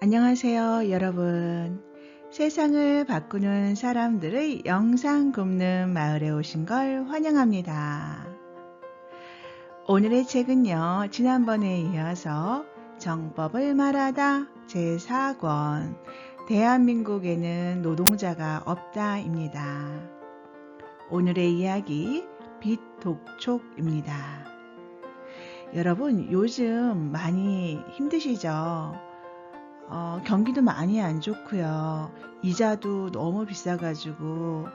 안녕하세요, 여러분. 세상을 바꾸는 사람들의 영상 굽는 마을에 오신 걸 환영합니다. 오늘의 책은요, 지난번에 이어서 정법을 말하다 제4권 대한민국에는 노동자가 없다입니다. 오늘의 이야기 빛독촉입니다. 여러분, 요즘 많이 힘드시죠? 경기도 많이 안 좋고요. 이자도 너무 비싸가지고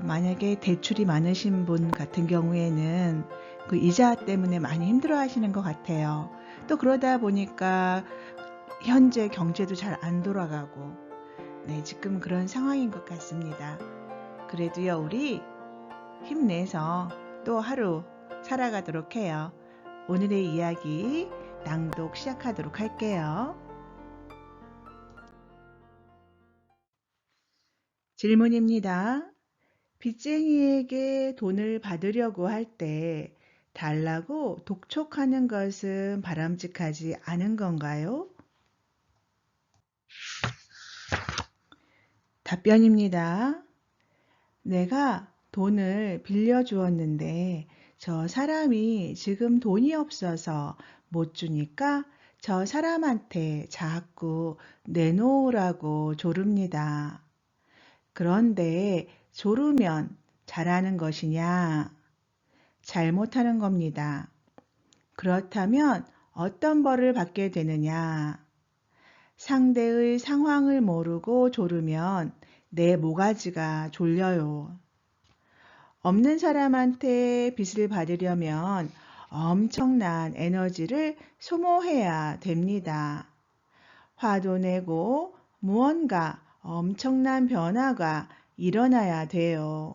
만약에 대출이 많으신 분 같은 경우에는 그 이자 때문에 많이 힘들어 하시는 것 같아요. 또 그러다 보니까 현재 경제도 잘 안 돌아가고 지금 그런 상황인 것 같습니다. 그래도요, 우리 힘내서 또 하루 살아가도록 해요. 오늘의 이야기 낭독 시작하도록 할게요. 질문입니다. 빚쟁이에게 돈을 받으려고 할 때 달라고 독촉하는 것은 바람직하지 않은 건가요? 답변입니다. 내가 돈을 빌려주었는데 저 사람이 지금 돈이 없어서 못 주니까 저 사람한테 자꾸 내놓으라고 조릅니다. 그런데 조르면 잘하는 것이냐? 잘못하는 겁니다. 그렇다면 어떤 벌을 받게 되느냐? 상대의 상황을 모르고 조르면 내 모가지가 졸려요. 없는 사람한테 빚을 받으려면 엄청난 에너지를 소모해야 됩니다. 화도 내고 무언가 엄청난 변화가 일어나야 돼요.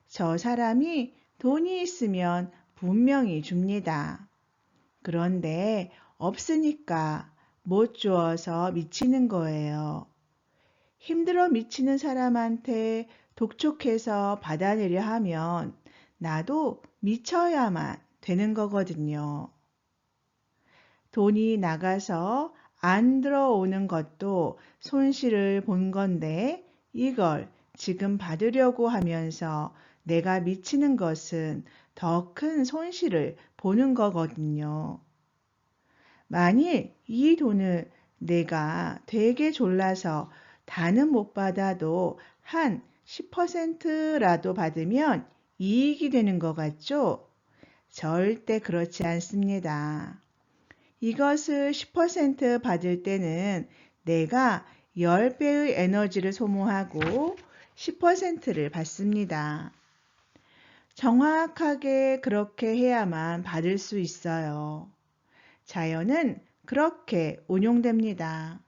저 사람이 돈이 있으면 분명히 줍니다. 그런데 없으니까 못 주어서 미치는 거예요. 힘들어 미치는 사람한테 독촉해서 받아내려 하면 나도 미쳐야만 되는 거거든요. 돈이 나가서 안 들어오는 것도 손실을 본 건데 이걸 지금 받으려고 하면서 내가 미치는 것은 더 큰 손실을 보는 거거든요. 만일 이 돈을 내가 되게 졸라서 다는 못 받아도 한 10%라도 받으면 이익이 되는 것 같죠? 절대 그렇지 않습니다. 이것을 10% 받을 때는 내가 10배의 에너지를 소모하고 10%를 받습니다. 정확하게 그렇게 해야만 받을 수 있어요. 자연은 그렇게 운용됩니다.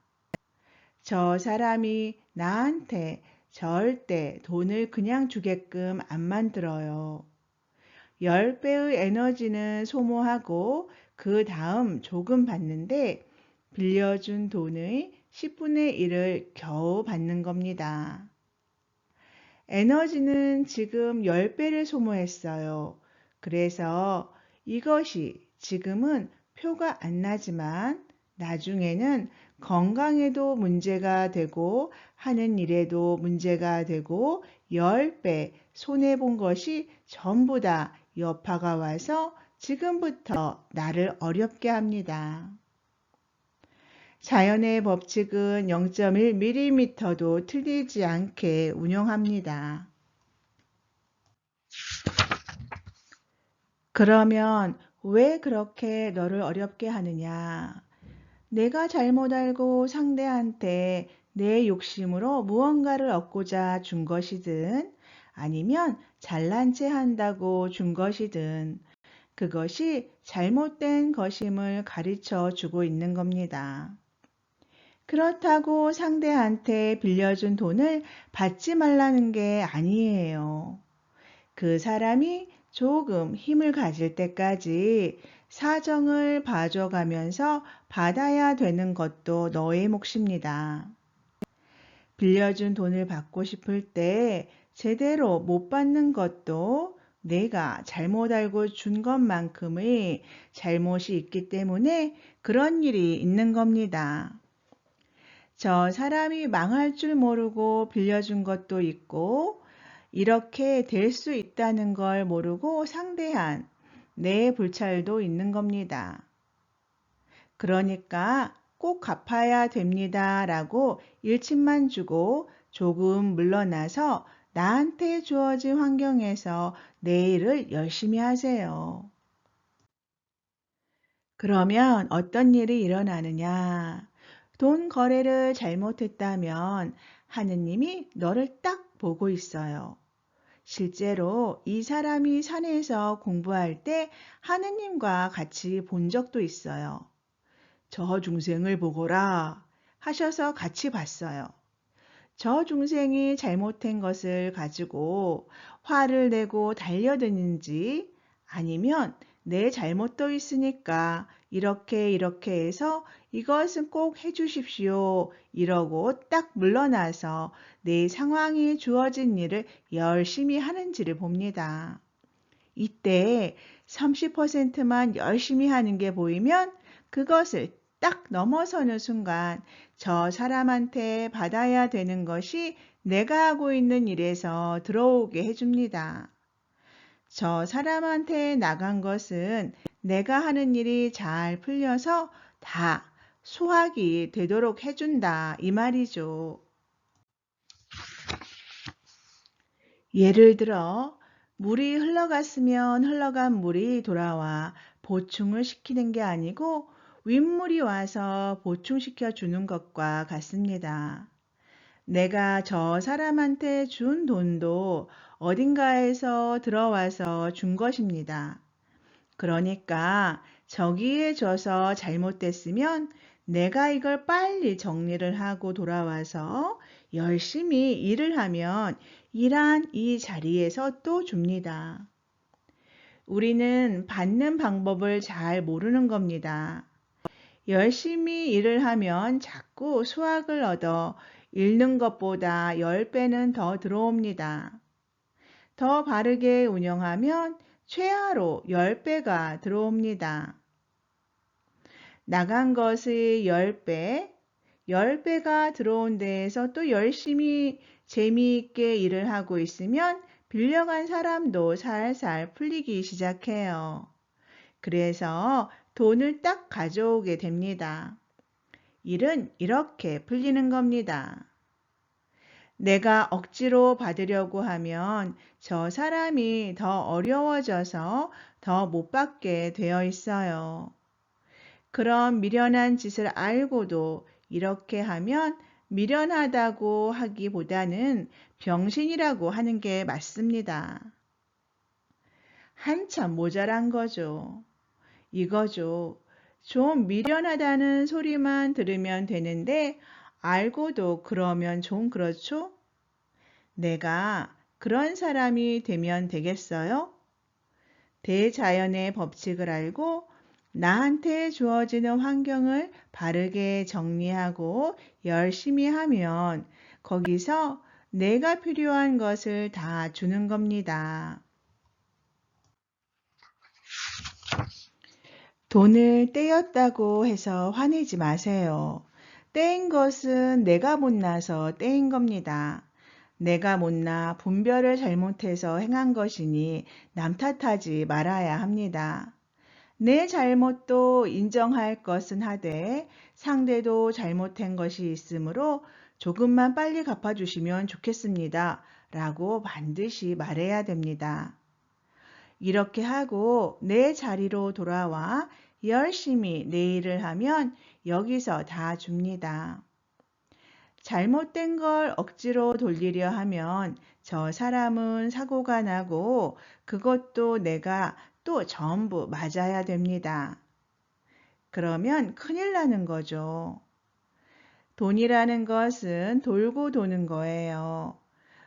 저 사람이 나한테 절대 돈을 그냥 주게끔 안 만들어요. 10배의 에너지는 소모하고 그 다음 조금 받는데 빌려준 돈의 10분의 1을 겨우 받는 겁니다. 에너지는 지금 10배를 소모했어요. 그래서 이것이 지금은 표가 안 나지만 나중에는 건강에도 문제가 되고 하는 일에도 문제가 되고 10배 손해본 것이 전부 다 여파가 와서 지금부터 나를 어렵게 합니다. 자연의 법칙은 0.1mm도 틀리지 않게 운영합니다. 그러면 왜 그렇게 너를 어렵게 하느냐? 내가 잘못 알고 상대한테 내 욕심으로 무언가를 얻고자 준 것이든 아니면 잘난 체 한다고 준 것이든 그것이 잘못된 것임을 가르쳐 주고 있는 겁니다. 그렇다고 상대한테 빌려준 돈을 받지 말라는 게 아니에요. 그 사람이 조금 힘을 가질 때까지 사정을 봐줘가면서 받아야 되는 것도 너의 몫입니다. 빌려준 돈을 받고 싶을 때 제대로 못 받는 것도 내가 잘못 알고 준 것만큼의 잘못이 있기 때문에 그런 일이 있는 겁니다. 저 사람이 망할 줄 모르고 빌려준 것도 있고, 이렇게 될 수 있다는 걸 모르고 상대한 내 불찰도 있는 겁니다. 그러니까 꼭 갚아야 됩니다 라고 일침만 주고 조금 물러나서 나한테 주어진 환경에서 내 일을 열심히 하세요. 그러면 어떤 일이 일어나느냐? 돈 거래를 잘못했다면 하느님이 너를 딱 보고 있어요. 실제로 이 사람이 산에서 공부할 때 하느님과 같이 본 적도 있어요. 저 중생을 보거라 하셔서 같이 봤어요. 저 중생이 잘못한 것을 가지고 화를 내고 달려드는지 아니면 내 잘못도 있으니까 이렇게 해서 이것은 꼭 해주십시오 이러고 딱 물러나서 내 상황이 주어진 일을 열심히 하는지를 봅니다. 이때 30%만 열심히 하는 게 보이면 그것을 딱 넘어서는 순간 저 사람한테 받아야 되는 것이 내가 하고 있는 일에서 들어오게 해줍니다. 저 사람한테 나간 것은 내가 하는 일이 잘 풀려서 다 수확이 되도록 해준다 이 말이죠. 예를 들어 물이 흘러갔으면 흘러간 물이 돌아와 보충을 시키는 게 아니고 윗물이 와서 보충시켜 주는 것과 같습니다. 내가 저 사람한테 준 돈도 어딘가에서 들어와서 준 것입니다. 그러니까 저기에 줘서 잘못됐으면 내가 이걸 빨리 정리를 하고 돌아와서 열심히 일을 하면 일한 이 자리에서 또 줍니다. 우리는 받는 방법을 잘 모르는 겁니다. 열심히 일을 하면 자꾸 수확을 얻어 잃는 것보다 10배는 더 들어옵니다. 더 바르게 운영하면 최하로 10배가 들어옵니다. 나간 것의 10배, 10배가 들어온 데에서 또 열심히 재미있게 일을 하고 있으면 빌려간 사람도 살살 풀리기 시작해요. 그래서 돈을 딱 가져오게 됩니다. 일은 이렇게 풀리는 겁니다. 내가 억지로 받으려고 하면 저 사람이 더 어려워져서 더 못 받게 되어 있어요. 그런 미련한 짓을 알고도 이렇게 하면 미련하다고 하기보다는 병신이라고 하는 게 맞습니다. 한참 모자란 거죠. 이거죠. 좀 미련하다는 소리만 들으면 되는데 알고도 그러면 좀 그렇죠? 내가 그런 사람이 되면 되겠어요? 대자연의 법칙을 알고 나한테 주어지는 환경을 바르게 정리하고 열심히 하면 거기서 내가 필요한 것을 다 주는 겁니다. 돈을 떼었다고 해서 화내지 마세요. 떼인 것은 내가 못나서 떼인 겁니다. 내가 못나 분별을 잘못해서 행한 것이니 남 탓하지 말아야 합니다. 내 잘못도 인정할 것은 하되 상대도 잘못한 것이 있으므로 조금만 빨리 갚아주시면 좋겠습니다. 라고 반드시 말해야 됩니다. 이렇게 하고 내 자리로 돌아와 열심히 내 일을 하면 여기서 다 줍니다. 잘못된 걸 억지로 돌리려 하면 저 사람은 사고가 나고 그것도 내가 또 전부 맞아야 됩니다. 그러면 큰일 나는 거죠. 돈이라는 것은 돌고 도는 거예요.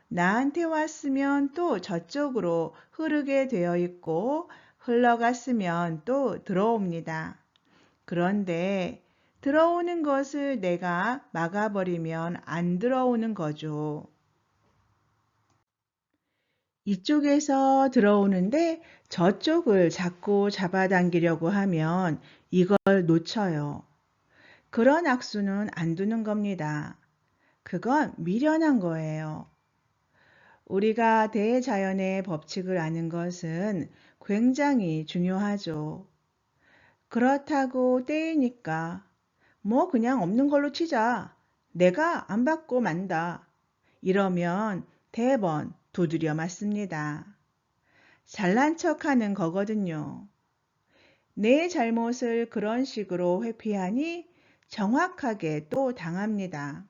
나한테 왔으면 또 저쪽으로 흐르게 되어 있고 흘러갔으면 또 들어옵니다. 그런데 들어오는 것을 내가 막아버리면 안 들어오는 거죠. 이쪽에서 들어오는데 저쪽을 자꾸 잡아당기려고 하면 이걸 놓쳐요. 그런 악수는 안 두는 겁니다. 그건 미련한 거예요. 우리가 대자연의 법칙을 아는 것은 굉장히 중요하죠. 그렇다고 떼이니까 뭐 그냥 없는 걸로 치자. 내가 안 받고 만다. 이러면 대번 두드려 맞습니다. 잘난 척하는 거거든요. 내 잘못을 그런 식으로 회피하니 정확하게 또 당합니다.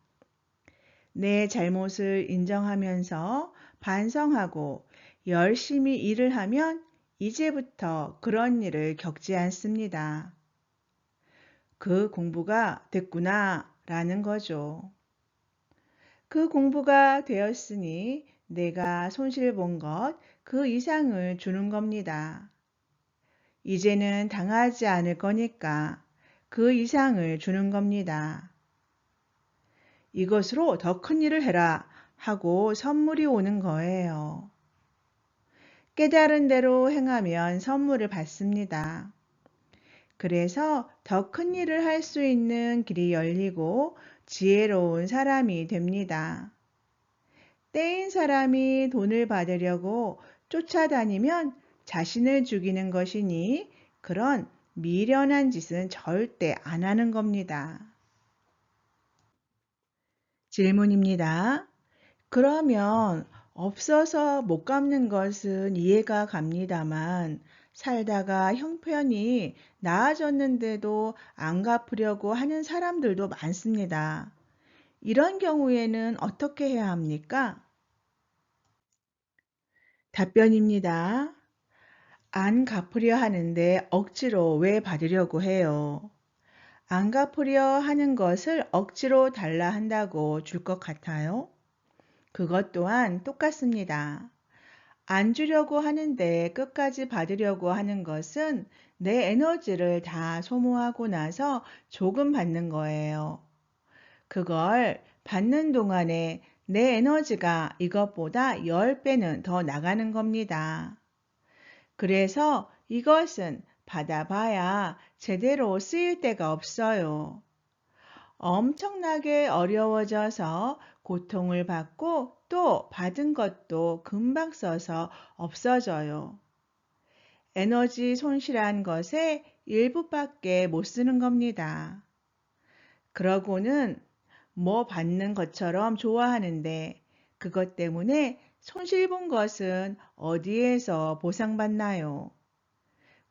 내 잘못을 인정하면서 반성하고 열심히 일을 하면 이제부터 그런 일을 겪지 않습니다. 그 공부가 됐구나 라는 거죠. 그 공부가 되었으니 내가 손실 본 것 그 이상을 주는 겁니다. 이제는 당하지 않을 거니까 그 이상을 주는 겁니다. 이것으로 더 큰 일을 해라 하고 선물이 오는 거예요. 깨달은 대로 행하면 선물을 받습니다. 그래서 더 큰 일을 할 수 있는 길이 열리고 지혜로운 사람이 됩니다. 떼인 사람이 돈을 받으려고 쫓아다니면 자신을 죽이는 것이니 그런 미련한 짓은 절대 안 하는 겁니다. 질문입니다. 그러면 없어서 못 갚는 것은 이해가 갑니다만 살다가 형편이 나아졌는데도 안 갚으려고 하는 사람들도 많습니다. 이런 경우에는 어떻게 해야 합니까? 답변입니다. 안 갚으려 하는데 억지로 왜 받으려고 해요? 안 갚으려 하는 것을 억지로 달라 한다고 줄 것 같아요? 그것 또한 똑같습니다. 안 주려고 하는데 끝까지 받으려고 하는 것은 내 에너지를 다 소모하고 나서 조금 받는 거예요. 그걸 받는 동안에 내 에너지가 이것보다 10배는 더 나가는 겁니다. 그래서 이것은 받아봐야 제대로 쓰일 데가 없어요. 엄청나게 어려워져서 고통을 받고 또 받은 것도 금방 써서 없어져요. 에너지 손실한 것의 일부밖에 못 쓰는 겁니다. 그러고는 뭐 받는 것처럼 좋아하는데 그것 때문에 손실 본 것은 어디에서 보상받나요?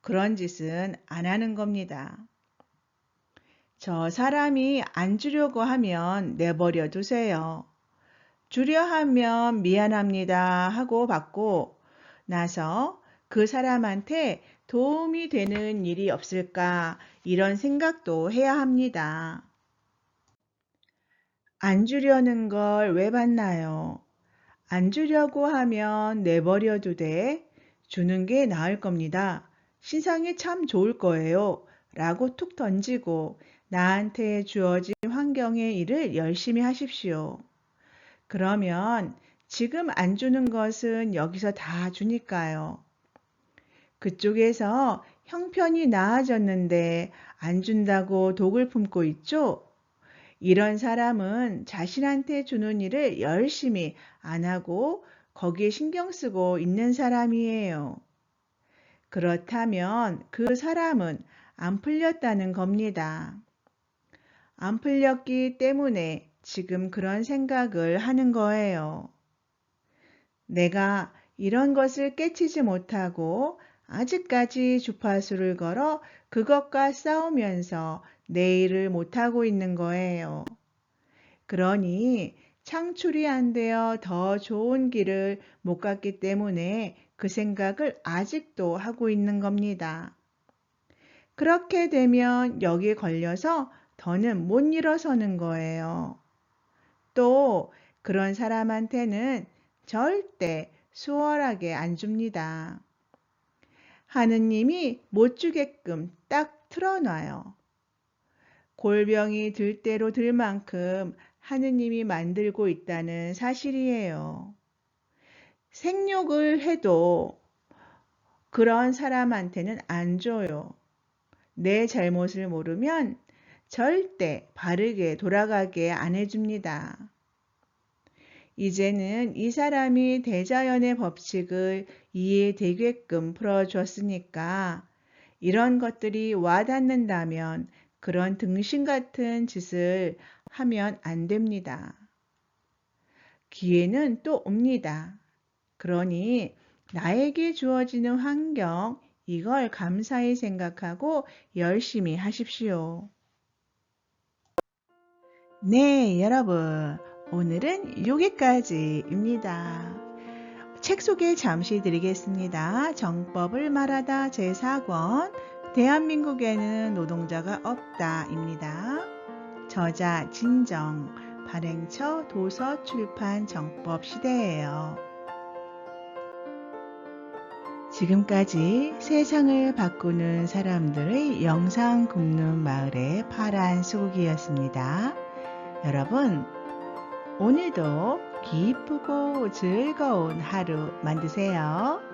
그런 짓은 안 하는 겁니다. 저 사람이 안 주려고 하면 내버려 두세요. 주려 하면 미안합니다 하고 받고 나서 그 사람한테 도움이 되는 일이 없을까 이런 생각도 해야 합니다. 안 주려는 걸 왜 받나요? 안 주려고 하면 내버려 두되 주는 게 나을 겁니다. 신상이 참 좋을 거예요. 라고 툭 던지고 나한테 주어진 환경의 일을 열심히 하십시오. 그러면 지금 안 주는 것은 여기서 다 주니까요. 그쪽에서 형편이 나아졌는데 안 준다고 독을 품고 있죠? 이런 사람은 자신한테 주는 일을 열심히 안 하고 거기에 신경 쓰고 있는 사람이에요. 그렇다면 그 사람은 안 풀렸다는 겁니다. 안 풀렸기 때문에 지금 그런 생각을 하는 거예요. 내가 이런 것을 깨치지 못하고 아직까지 주파수를 걸어 그것과 싸우면서 내 일을 못하고 있는 거예요. 그러니 창출이 안 되어 더 좋은 길을 못 갔기 때문에 그 생각을 아직도 하고 있는 겁니다. 그렇게 되면 여기에 걸려서 더는 못 일어서는 거예요. 또 그런 사람한테는 절대 수월하게 안 줍니다. 하느님이 못 주게끔 딱 틀어놔요. 골병이 들 대로 들 만큼 하느님이 만들고 있다는 사실이에요. 생욕을 해도 그런 사람한테는 안 줘요. 내 잘못을 모르면 절대 바르게 돌아가게 안 해줍니다. 이제는 이 사람이 대자연의 법칙을 이해되게끔 풀어줬으니까 이런 것들이 와닿는다면 그런 등신 같은 짓을 하면 안 됩니다. 기회는 또 옵니다. 그러니 나에게 주어지는 환경, 이걸 감사히 생각하고 열심히 하십시오. 네, 여러분. 오늘은 여기까지입니다. 책 소개 잠시 드리겠습니다. 정법을 말하다 제4권 대한민국에는 노동자가 없다입니다. 저자 진정, 발행처 도서출판 정법시대예요. 지금까지 세상을 바꾸는 사람들의 영상 굽는 마을의 파란 소고기였습니다. 여러분, 오늘도 기쁘고 즐거운 하루 만드세요.